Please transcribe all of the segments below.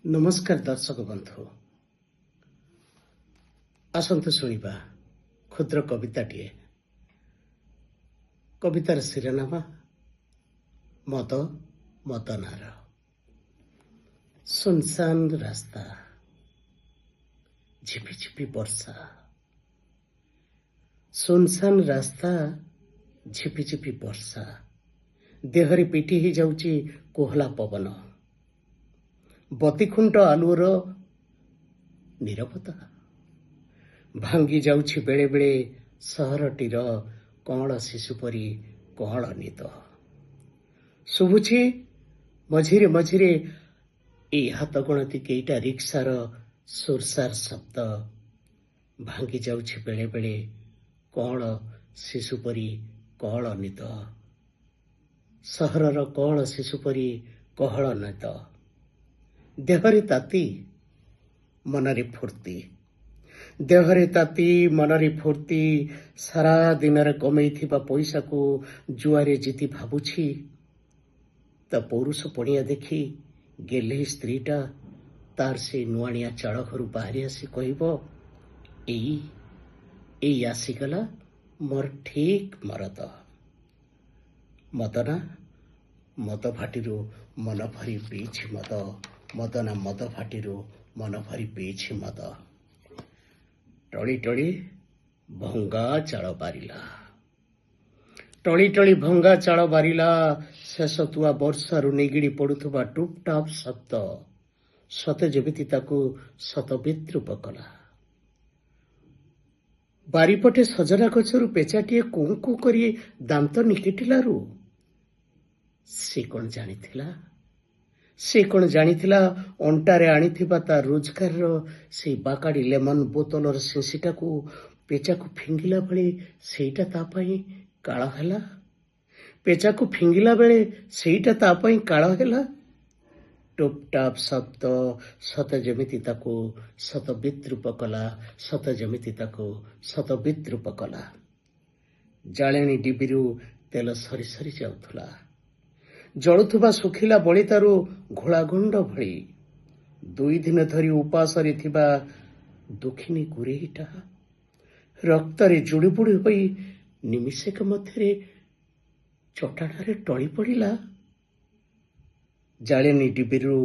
नमस्कार दर्शक बंधु आसतु शुणा क्षुद्र कविताटे कवितार शिरोनामा मद मदनार। सुनसान रास्ता झिपी झिपी वर्षा, सुनसान रास्ता झिपी झिपी वर्षा, देहरे पिटी ही जाउची कोहला पवन, बतीखुंट आलुर नीरवता भांगी जाउछि बेले बेले सहरटीर कଅଁଳ शिशु परी कଅଁଳ निद। शुभुछि मझिरे मझिरे एई हाथ गणती केइटा रिक्सार सुरसार शब्द, भांगी जाउछि बेले बेले कଅଁଳ शिशु परी कଅଁଳ निद। सहरर कଅଁଳ शिशु परी कଅଁଳ निद। देहरे ताती मनरे फुर्ती, देहरे ताती मनरे फुर्ती, सारा दिन कमईथिबा पैसा को जुआरे जीति भाबुछि ता पौरुष पणिया देखि गेले स्त्रीटा तार से नुआणिया चाल घर बाहरी आसी कहब एई आसीगला मोर ठीक मरद। मदना मद भाटीरू मन भरी पीछि मद, मदना मद भाटीरू मन भरी पीछि मद। टली टली भंगा चाल बारिला, टली टली भंगा चाल बारिला, शेष तुआ वर्षारू निगिड़ी पड़ुथुबा टुपटाप शब्द सते जेमिति ताकू सत विद्रूप कला। बारीपटे सजना गछरू पेचाटीए कुं कुं करी दांत निकिटिलारू से कौन जानिथिला, से कौन जानिथिला अंटारे आनिथिबा ता रोजगार से बाकाड़ी लेमन बोतलर शिशिटा को पेचा को फिंगिला बेले सेटा ता पई काळ हैला, पेचा को फिंगिला बेले सेटा ता पई काळ हैला। टुपटाप शब्द सत जेमिति ताको सत विद्रूप कला, सत जेमिति ताको सत विद्रूप कला। जाळेणी डिबिरू तेल सरी सरी जाउथुला, जलुथुबा सुखिला बलितारू घोळागंड भଳି, दुई दिन धरी उपासरे थिबा दुखिनी गुरेईटा रक्तरे जुड़ीबुड़ी होई निमिषेक मध्यरे चटाणारे टळी पड़िला। जाळेनी डिबिरू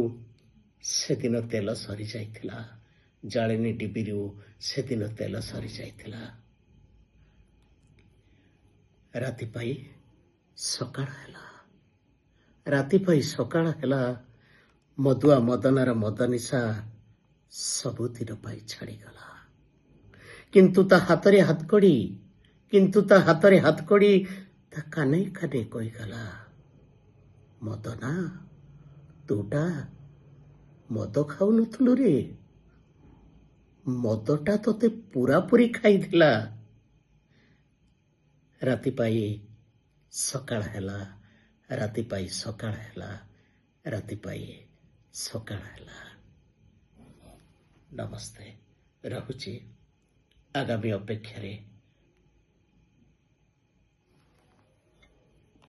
सेदिन तेल सरी जाइथिला, जाळेनी डिबिरू सेदिन तेल सरी जाइथिला। राति पाई सकाळ हैला, राति पाई सकाळ हैला, मदुआ मदनार मदनिशा सबुदिन पाई छाड़ीगला। किंतु ता हातरे हातकड़ी, किंतु ता हातरे हातकड़ी ता काने काने कहीगला, मदना तुटा मद खाऊ नथुलु रे, मदटा तोते पूरापूरी खाईदेला। राति पाई सकाळ हैला, राति पाई सकाळ हैला, राति पाई सकाळ हैला। नमस्ते, रहुछि आगामी अपेक्षारे।